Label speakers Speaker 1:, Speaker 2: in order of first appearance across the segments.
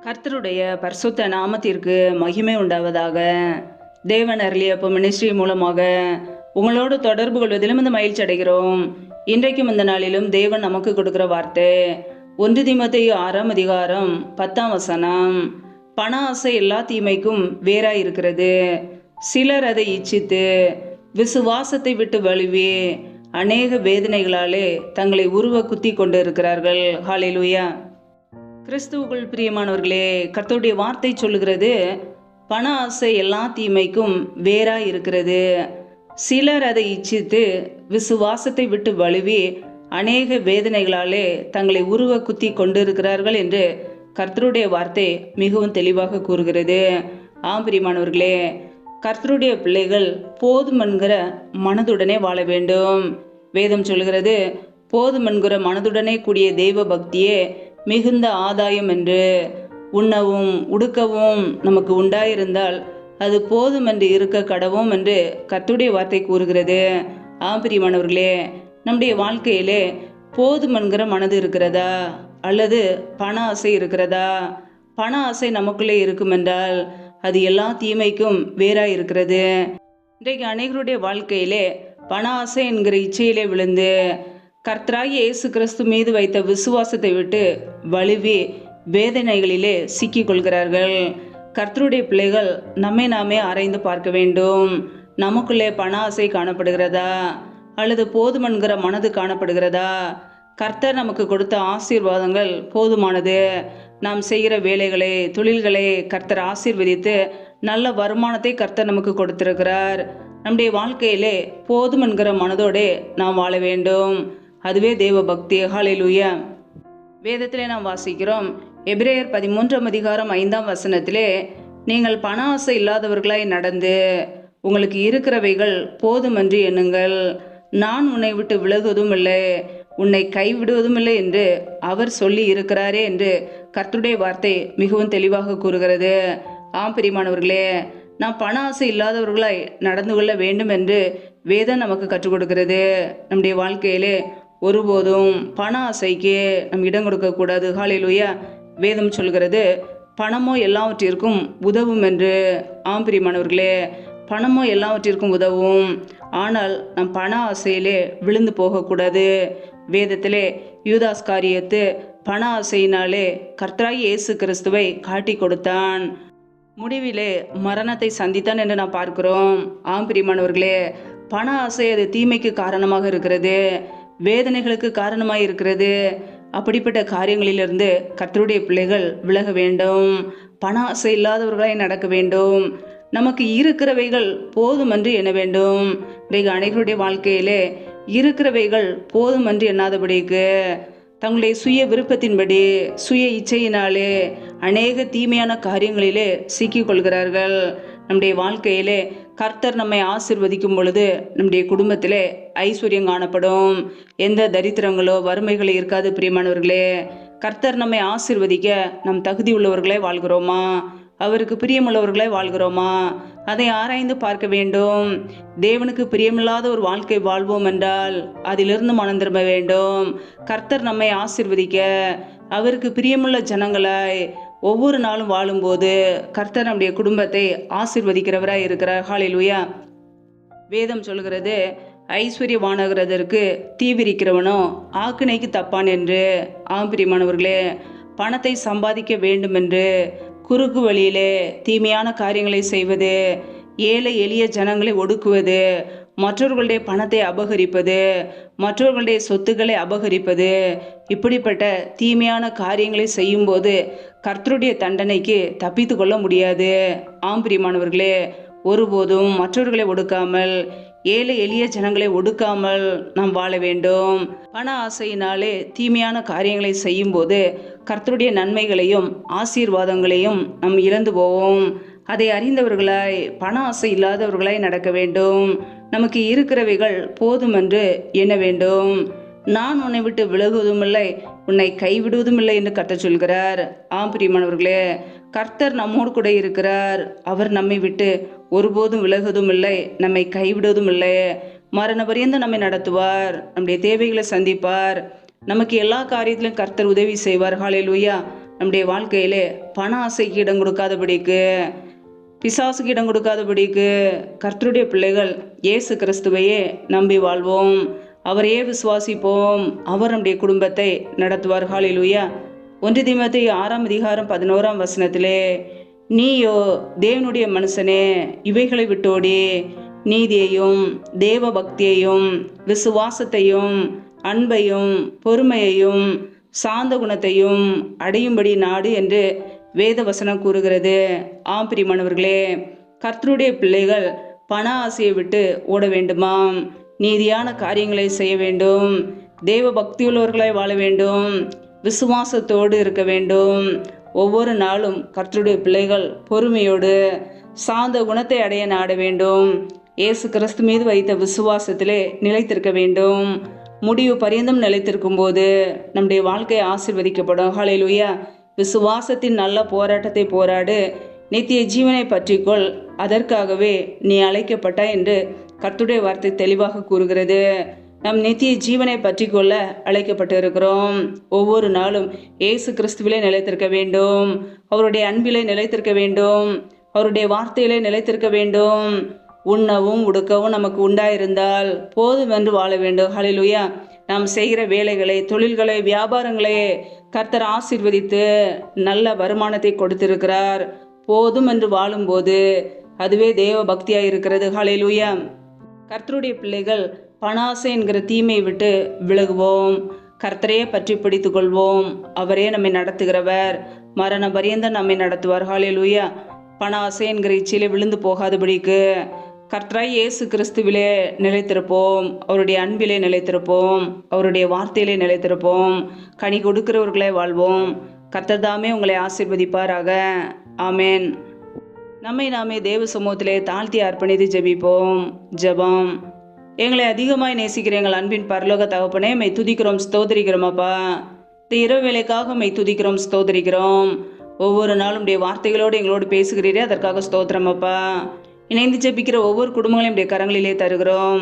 Speaker 1: கர்த்தருடைய பரிசுத்த நாமத்திற்கு மகிமை உண்டாவதாக. தேவன் அருளிய மினிஸ்ட்ரி மூலமாக உங்களோடு தொடர்பு கொள்வதிலும் இந்த மகிழ்ச்சி அடைகிறோம். இன்றைக்கும் இந்த நாளிலும் தேவன் நமக்கு கொடுக்கிற வார்த்தை 1 தீமோத்தேயு 6ஆம் அதிகாரம் 10ஆம் வசனம். பண ஆசை எல்லா தீமைக்கும் வேறாய் இருக்கிறது. சிலர் அதை இச்சித்து விசுவாசத்தை விட்டு வழுவி அநேக வேதனைகளாலே தங்களை உருவ குத்தி கொண்டு இருக்கிறார்கள். ஹல்லேலூயா. கிறிஸ்துவுக்குள் பிரியமானவர்களே, கர்த்தருடைய வார்த்தை சொல்லுகிறது, பண ஆசை எல்லா தீமைக்கும் வேறாய் இருக்கிறது. சிலர் அதை இச்சித்து விசுவாசத்தை விட்டு வழுவி அநேக வேதனைகளாலே தங்களை உருவ குத்தி கொண்டிருக்கிறார்கள் என்று கர்த்தருடைய வார்த்தை மிகவும் தெளிவாக கூறுகிறது. ஆம் பிரியமானவர்களே, கர்த்தருடைய பிள்ளைகள் போதுமென்கிற மனதுடனே வாழ வேண்டும். வேதம் சொல்கிறது, போதுமென்கிற மனதுடனே கூடிய தெய்வ பக்தியே மிகுந்த ஆதாயம் என்று. உண்ணவும் உடுக்கவும் நமக்கு உண்டாயிருந்தால் அது போதும் என்று இருக்க கடவும் என்று கர்த்தருடைய வார்த்தை கூறுகிறது. ஆம் பிரியமானவர்களே, நம்முடைய வாழ்க்கையிலே போதும் என்கிற மனது இருக்கிறதா அல்லது பண ஆசை இருக்கிறதா? பண ஆசை நமக்குள்ளே இருக்கும் என்றால் அது எல்லா தீமைக்கும் வேறாய் இருக்கிறது. இன்றைக்கு அநேகருடைய வாழ்க்கையிலே பண ஆசை என்கிற இச்சையிலே விழுந்து கர்த்தராகிய இயேசு கிறிஸ்து மீது வைத்த விசுவாசத்தை விட்டு வழுவி வேதனைகளிலே சிக்கிக் கொள்கிறார்கள். கர்த்தருடைய பிள்ளைகள் நம்மை நாமே ஆராய்ந்து பார்க்க வேண்டும். நமக்குள்ளே பண ஆசை காணப்படுகிறதா அல்லது போதுமென்கிற மனது காணப்படுகிறதா? கர்த்தர் நமக்கு கொடுத்த ஆசீர்வாதங்கள் போதுமானது. நாம் செய்கிற வேலைகளை தொழில்களை கர்த்தர் ஆசீர்வதித்து நல்ல வருமானத்தை கர்த்தர் நமக்கு கொடுத்திருக்கிறார். நம்முடைய வாழ்க்கையிலே போதுமென்கிற மனதோடு நாம் வாழ வேண்டும். அதுவே தேவ பக்தி. ஹல்லேலூயா. வேதத்திலே நாம் வாசிக்கிறோம், எபிரேயர் 13ஆம் அதிகாரம் 5ஆம் வசனத்திலே, நீங்கள் பண ஆசை இல்லாதவர்களாய் நடந்து உங்களுக்கு இருக்கிறவைகள் போதுமென்று எண்ணுங்கள். நான் உன்னை விட்டு விலகுவதும் இல்லை, உன்னை கைவிடுவதும் இல்லை என்று அவர் சொல்லி இருக்கிறாரே என்று கர்த்தருடைய வார்த்தை மிகவும் தெளிவாக கூறுகிறது. ஆம் பிரியமானவர்களே, நாம் பண ஆசை இல்லாதவர்களாய் நடந்து கொள்ள வேண்டும் என்று வேதம் நமக்கு கற்றுக் கொடுக்கிறது. நம்முடைய வாழ்க்கையிலே ஒருபோதும் பண ஆசைக்கு நம் இடம் கொடுக்கக்கூடாது. ஹல்லேலூயா. வேதம் சொல்கிறது, பணமோ எல்லாவற்றிற்கும் உதவும் என்று. ஆம் பிரியமானவர்களே, பணமோ எல்லாவற்றிற்கும் உதவும், ஆனால் நம் பண ஆசையிலே விழுந்து போகக்கூடாது. வேதத்திலே யூதாஸ் காரியத்து பண ஆசையினாலே கர்த்தராகிய இயேசு கிறிஸ்துவை காட்டி கொடுத்தான், முடிவிலே மரணத்தை சந்தித்தான் என்று நாம் பார்க்கிறோம். ஆம் பிரியமானவர்களே, பண ஆசை அது தீமைக்கு காரணமாக இருக்கிறது, வேதனைகளுக்கு காரணமாக இருக்கிறது. அப்படிப்பட்ட காரியங்களிலிருந்து கர்த்தருடைய பிள்ளைகள் விலக வேண்டும். பண ஆசை இல்லாதவர்களாய் நடக்க வேண்டும். நமக்கு இருக்கிறவைகள் போதுமென்று எண்ண வேண்டும். இன்றைக்கு அனைவருடைய வாழ்க்கையிலே இருக்கிறவைகள் போதுமென்று எண்ணாதபடிக்கு தங்களுடைய சுய விருப்பத்தின்படி சுய இச்சையினாலே அநேக தீமையான காரியங்களிலே சிக்கிக் கொள்கிறார்கள். நம்முடைய வாழ்க்கையிலே கர்த்தர் நம்மை ஆசீர்வதிக்கும் பொழுது நம்முடைய குடும்பத்திலே ஐஸ்வர்யம் காணப்படும். எந்த தரித்திரங்களோ வறுமைகளோ இருக்காது. பிரியமானவர்களே, கர்த்தர் நம்மை ஆசீர்வதிக்க நம் தகுதி உள்ளவர்களே வாழ்கிறோமா? அவருக்கு பிரியமுள்ளவர்களே வாழ்கிறோமா? அதை ஆராய்ந்து பார்க்க வேண்டும். தேவனுக்கு பிரியமில்லாத ஒரு வாழ்க்கை வாழ்வோம் என்றால் அதிலிருந்து மனம் திரும்ப வேண்டும். கர்த்தர் நம்மை ஆசீர்வதிக்க அவருக்கு பிரியமுள்ள ஜனங்களாய் ஒவ்வொரு நாளும் வாழும்போது கர்த்தர் நம்முடைய குடும்பத்தை ஆசீர்வதிக்கிறவராய் இருக்கிறார். ஹல்லேலூயா. வேதம் சொல்கிறது, ஐஸ்வர்யவானாகிறதற்கு தீவிரிக்கிறவனோ ஆக்கினைக்கு தப்பான் என்று. ஆம் பிரியமானவர்களே, பணத்தை சம்பாதிக்க வேண்டும் என்று குறுக்கு வழியிலே தீமையான காரியங்களை செய்வது, ஏழை எளிய ஜனங்களை ஒடுக்குவது, மற்றவர்களுடைய பணத்தை அபகரிப்பது, மற்றவர்களுடைய சொத்துக்களை அபகரிப்பது, இப்படிப்பட்ட தீமையான காரியங்களை செய்யும்போது கர்த்தருடைய தண்டனைக்கு தப்பித்து கொள்ள முடியாது. ஆம் பிரியமானவர்களே, ஒருபோதும் மற்றவர்களை ஒடுக்காமல் ஏழை எளிய ஜனங்களை ஒடுக்காமல் நாம் வாழ வேண்டும். பண ஆசையினாலே தீமையான காரியங்களை செய்யும்போது கர்த்தருடைய நன்மைகளையும் ஆசீர்வாதங்களையும் நாம் இழந்து போவோம். அதை அறிந்தவர்களாய் பண ஆசை இல்லாதவர்களாய் நடக்க வேண்டும். நமக்கு இருக்கிறவைகள் போதும் என்று எண்ண வேண்டும். நான் உன்னை விட்டு விலகுவதும் இல்லை, உன்னை கைவிடுவதும் இல்லை என்று கர்த்தர் சொல்கிறார். ஆம் பிரியமானவர்களே, கர்த்தர் நம்மோடு கூட இருக்கிறார். அவர் நம்மை விட்டு ஒருபோதும் விலகுவதும் இல்லை, நம்மை கைவிடுவதும் இல்லை. மரண பரியந்தம் நம்மை நடத்துவார், நம்முடைய தேவைகளை சந்திப்பார். நமக்கு எல்லா காரியத்திலும் கர்த்தர் உதவி செய்வார். ஹல்லேலூயா. நம்முடைய வாழ்க்கையிலே பண ஆசைக்கு இடம் கொடுக்காதபடிக்கு, பிசாசுக்கு இடம் கொடுக்காதபடிக்கு கர்த்தருடைய பிள்ளைகள் இயேசு கிறிஸ்துவையே நம்பி வாழ்வோம். அவரையே விசுவாசிப்போம். அவர் நம்முடைய குடும்பத்தை நடத்துவார். ஹல்லேலூயா. 1 தீமோத்தேயு 6:11 நீயோ தேவனுடைய மனுஷனே, இவைகளை விட்டோடி நீதியையும் தேவ பக்தியையும் விசுவாசத்தையும் அன்பையும் பொறுமையையும் சாந்த குணத்தையும் அடையும்படி நாடு என்று வேத வசனம் கூறுகிறது. ஆம் பிரியமானவர்களே, கர்த்தருடைய பிள்ளைகள் பண ஆசையை விட்டு ஓட வேண்டுமாம். நீதியான காரியங்களை செய்ய வேண்டும். தேவ பக்தியுள்ளவர்களாய் வாழ வேண்டும். விசுவாசத்தோடு இருக்க வேண்டும். ஒவ்வொரு நாளும் கர்த்தருடைய பிள்ளைகள் பொறுமையோடு சாந்த குணத்தை அடைய நாட வேண்டும். இயேசு கிறிஸ்து மீது வைத்த விசுவாசத்திலே நிலைத்திருக்க வேண்டும். முடிவு பரியந்தம் நிலைத்திருக்கும் போது நம்முடைய வாழ்க்கை ஆசீர்வதிக்கப்படும். ஹல்லேலூயா. விசுவாசத்தின் நல்ல போராட்டத்தை போராடு, நித்திய ஜீவனை பற்றிக்கொள், அதற்காகவே நீ அழைக்கப்பட்டாய் என்று கர்த்தருடைய வார்த்தை தெளிவாக கூறுகிறது. நம் நித்திய ஜீவனை பற்றி கொள்ள அழைக்கப்பட்டு இருக்கிறோம். ஒவ்வொரு நாளும் இயேசு கிறிஸ்துவிலே நிலைத்திருக்க வேண்டும். அவருடைய அன்பிலே நிலைத்திருக்க வேண்டும். அவருடைய வார்த்தையிலே நிலைத்திருக்க வேண்டும். உண்ணவும் உடுக்கவும் நமக்கு உண்டாயிருந்தால் போதும் என்று வாழ வேண்டும். ஹல்லேலூயா. நாம் செய்கிற வேலைகளை, தொழில்களை, வியாபாரங்களை கர்த்தர் ஆசீர்வதித்து நல்ல வருமானத்தை கொடுத்திருக்கிறார். போதும் என்று வாழும்போது அதுவே தேவ பக்தியாக இருக்கிறது. ஹல்லேலூயா. கர்த்தருடைய பிள்ளைகள் பணாசை என்கிற தீமையை விட்டு விலகுவோம். கர்த்தரையே பற்றி பிடித்து கொள்வோம். அவரே நம்மை நடத்துகிறவர். மரண பரியந்தம் நம்மை நடத்துவார். ஹல்லேலூயா. பணாசை என்கிற இச்சையிலே விழுந்து போகாதபடிக்கு கர்த்தராய் இயேசு கிறிஸ்துவிலே நிலைத்திருப்போம். அவருடைய அன்பிலே நிலைத்திருப்போம். அவருடைய வார்த்தையிலே நிலைத்திருப்போம். கனி கொடுக்கிறவர்களே வாழ்வோம். கர்த்தர் தாமே உங்களை ஆசீர்வதிப்பாராக. ஆமேன். நம்மை நாமே தேவ சமூகத்திலே தாழ்த்தி அர்ப்பணித்து ஜெபிப்போம். ஜெபம். எங்களை அதிகமாய் நேசிக்கிற எங்கள் அன்பின் பரலோக தகப்பனே, மெய் துதிக்கிறோம், ஸ்தோத்திரிக்கிறோம். அப்பா, இந்த இரவு வேலைக்காக மெய் துதிக்கிறோம், ஸ்தோத்திரிக்கிறோம். ஒவ்வொரு நாளும் உடைய வார்த்தைகளோடு எங்களோடு பேசுகிறீரே, அதற்காக ஸ்தோத்திரம். அப்பா, இணைந்து ஜெபிக்கிற ஒவ்வொரு குடும்பங்களையும் உடைய கரங்களிலே தருகிறோம்.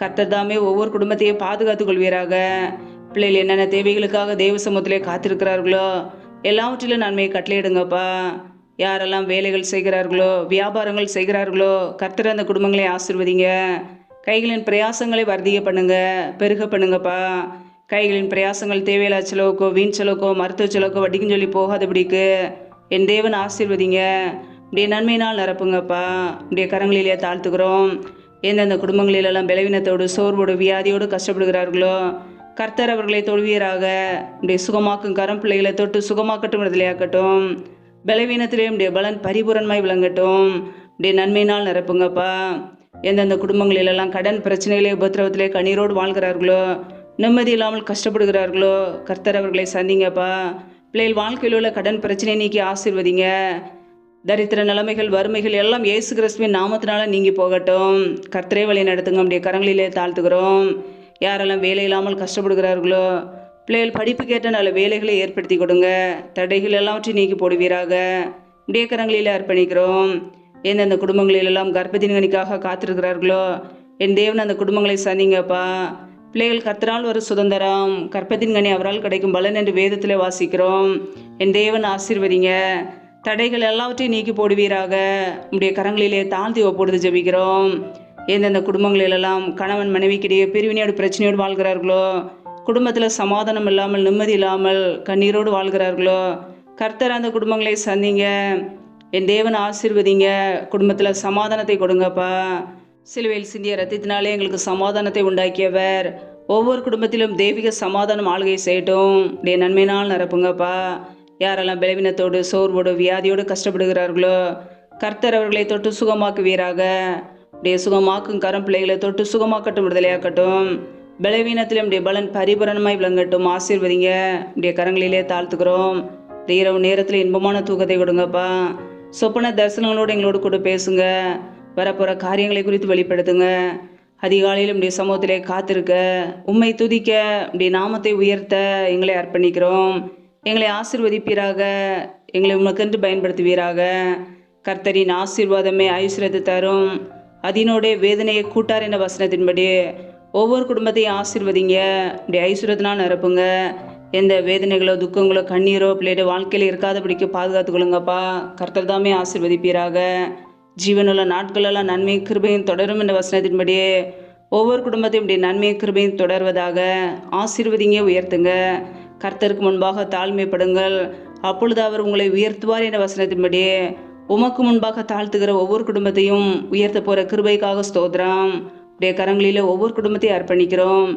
Speaker 1: கர்த்தர் தாமே ஒவ்வொரு குடும்பத்தையும் பாதுகாத்துக் கொள்வீராக. பிள்ளைகள் என்னென்ன தேவைகளுக்காக தேவ சமூகத்திலே காத்திருக்கிறார்களோ எல்லாவற்றிலும் நன்மையை கட்டளையிடுங்கப்பா. யாரெல்லாம் வேலைகள் செய்கிறார்களோ, வியாபாரங்கள் செய்கிறார்களோ, கர்த்தர் அந்த குடும்பங்களை ஆசீர்வதிங்க. கைகளின் பிரயாசங்களை வர்த்திக பண்ணுங்க, பெருக பண்ணுங்கப்பா. கைகளின் பிரயாசங்கள் தேவையில்லா செலவுக்கோ, வீண் செலவுக்கோ, மருத்துவ செலவுக்கோ, வட்டிக்குன்னு சொல்லி போகாதபடிக்கு என் தேவன் ஆசீர்வதிங்க. இப்படியே நன்மையினால் நிரப்புங்கப்பா. இப்படியே கரங்களிலே தாழ்த்துக்கிறோம். எந்தெந்த குடும்பங்களிலெல்லாம் பலவீனத்தோடு, சோர்வோடு, வியாதியோடு கஷ்டப்படுகிறார்களோ கர்த்தர் அவர்களை தொழுவீராக. இப்படியே சுகமாக்கும் கரம் பிள்ளைகளை தொட்டு சுகமாக்கட்டும், விடுதலையாக்கட்டும். பலவீனத்திலே இப்படியே பலன் பரிபூரணமாய் விளங்கட்டும். இப்படியே நன்மையினால் நிரப்புங்கப்பா. எந்தெந்த குடும்பங்களிலெல்லாம் கடன் பிரச்சனையிலே, உபத்திரவத்திலே கண்ணீரோடு வாழ்கிறார்களோ, நிம்மதி இல்லாமல் கஷ்டப்படுகிறார்களோ கர்த்தர் அவர்களை சந்திங்கப்பா. பிள்ளைகள் வாழ்க்கையில் உள்ள கடன் பிரச்சனையை நீக்கி ஆசீர்வதிங்க. தரித்திர நிலைமைகள், வறுமைகள் எல்லாம் இயேசு கிறிஸ்துவின் நாமத்தினால நீங்கி போகட்டும். கர்த்தரே வழி நடத்துங்க. நம்முடைய கரங்களிலே தாழ்த்துகிறோம். யாரெல்லாம் வேலை இல்லாமல் கஷ்டப்படுகிறார்களோ பிள்ளைகள் படிப்புக்கேற்ற நல்ல வேலைகளை ஏற்படுத்தி கொடுங்க. தடைகள் எல்லாவற்றையும் நீக்கி போடுவீராக. நம்முடைய கரங்களிலே அர்ப்பணிக்கிறோம். எந்தெந்த குடும்பங்களிலெல்லாம் கர்ப்பத்தின்கனிக்காக காத்திருக்கிறார்களோ என் தேவன் அந்த குடும்பங்களை சந்திங்கப்பா. பிள்ளைகள் கர்த்தரால் ஒரு சுதந்திரம், கர்ப்பத்தின் கனி அவரால் கிடைக்கும் பலன் என்று வேதத்திலே வாசிக்கிறோம். என் தேவன் ஆசீர்வதிங்க. தடைகள் எல்லாவற்றையும் நீக்கி போடுவீராக. உடைய கரங்களிலே தாழ்த்தி ஒப்பொழுது ஜெபிக்கிறோம். எந்தெந்த குடும்பங்களிலெல்லாம் கணவன் மனைவிக்கிடையே பிரிவினையோடு பிரச்சனையோடு வாழ்கிறார்களோ, குடும்பத்தில் சமாதானம் இல்லாமல், நிம்மதி இல்லாமல் கண்ணீரோடு வாழ்கிறார்களோ கர்த்தர் அந்த குடும்பங்களை சந்திங்க. என் தேவன் ஆசீர்வதிங்க. குடும்பத்தில் சமாதானத்தை கொடுங்கப்பா. சிலுவையில் சிந்திய ரத்தத்தினாலே எங்களுக்கு சமாதானத்தை உண்டாக்கியவர். ஒவ்வொரு குடும்பத்திலும் தெய்வீக சமாதானம் ஆளுகை செய்யட்டும். உடைய நன்மையினால் நிரப்புங்கப்பா. யாரெல்லாம் பலவீனத்தோடு, சோர்வோடு, வியாதியோடு கஷ்டப்படுகிறார்களோ கர்த்தர் அவர்களை தொட்டு சுகமாக்குவீராக. உடைய சுகமாக்கும் கரம் பிள்ளைகளை தொட்டு சுகமாக்கட்டும், விடுதலையாக்கட்டும். பலவீனத்திலும் உடைய பலன் பரிபூரணமாய் விளங்கட்டும். ஆசீர்வதிங்க. உடைய கரங்களிலே தாழ்த்துக்கிறோம். இந்த இரவு நேரத்தில் இன்பமான தூக்கத்தை கொடுங்கப்பா. சொப்பன தரிசனங்களோடு எங்களோடு கூட பேசுங்க. வரப்போகிற காரியங்களை குறித்து வெளிப்படுத்துங்க. அதிகாலையில் உடைய சமூகத்திலே காத்திருக்க, உம்மை துதிக்க, உடைய நாமத்தை உயர்த்த எங்களை அர்ப்பணிக்கிறோம். எங்களை ஆசீர்வதிப்பீராக. எங்களை உமக்கென்று பயன்படுத்துவீராக. கர்த்தரின் ஆசீர்வாதமே ஐஸ்வர்யத்தை தரும், அதனோடைய வேதனையை கூட்டார் என்ற வசனத்தின்படி ஒவ்வொரு குடும்பத்தையும் ஆசீர்வதிங்க. இப்படி ஐஸ்வர்யத்தினால் நிரப்புங்க. எந்த வேதனைகளோ துக்கங்களோ கண்ணீரோ பிள்ளையோட வாழ்க்கையில் இருக்காதபடிக்கு பாதுகாத்துக்கொள்ளுங்கப்பா. கர்த்தர் தாமே ஆசீர்வதிப்பீராக. ஜீவனுள்ள நாட்களெல்லாம் நன்மையும் கிருபையும் தொடரும் என்ற வசனத்தின்படியே ஒவ்வொரு குடும்பத்தையும் இப்படி நன்மையும் கிருபையும் தொடர்வதாக. ஆசீர்வதிங்க, உயர்த்துங்க. கர்த்தருக்கு முன்பாக தாழ்மைப்படுங்கள், அப்பொழுது அவர் உங்களை உயர்த்துவார் என்ற வசனத்தின்படியே உமக்கு முன்பாக தாழ்த்துகிற ஒவ்வொரு குடும்பத்தையும் உயர்த்த போகிற கிருபைக்காக ஸ்தோத்திரம். உடைய கரங்களில் ஒவ்வொரு குடும்பத்தையும் அர்ப்பணிக்கிறோம்.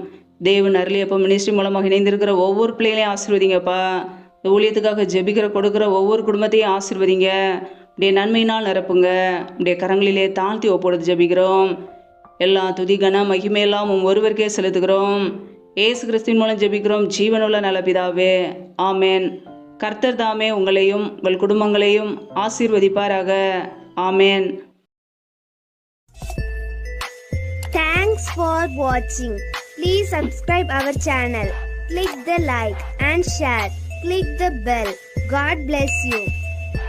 Speaker 1: தேவன் அருளியப்போ மினிஸ்ட்ரி மூலமாக இணைந்திருக்கிற ஒவ்வொரு பிள்ளைகளையும் ஆசீர்வதிங்கப்பா. இந்த ஊழியத்துக்காக ஜெபிக்கிற கொடுக்குற ஒவ்வொரு குடும்பத்தையும் ஆசீர்வதிங்க. உடைய நன்மையினால் நிரப்புங்க. உடைய கரங்களிலே தாழ்த்தி ஒப்பொழுது ஜெபிக்கிறோம். எல்லா துதி கன மகிமையெல்லாம் ஒருவருக்கே செலுத்துகிறோம். ஏசு கிறிஸ்துவின் மூலம் ஜெபிக்கிறோம் ஜீவனுள்ள நல்ல பிதாவே, ஆமேன். கர்த்தர் தாமே உங்களையும் உங்கள் குடும்பங்களையும் ஆசீர்வதிப்பாராக. ஆமேன்.
Speaker 2: Thanks for watching. Please subscribe our channel. Click the like and share. Click the bell. God bless you.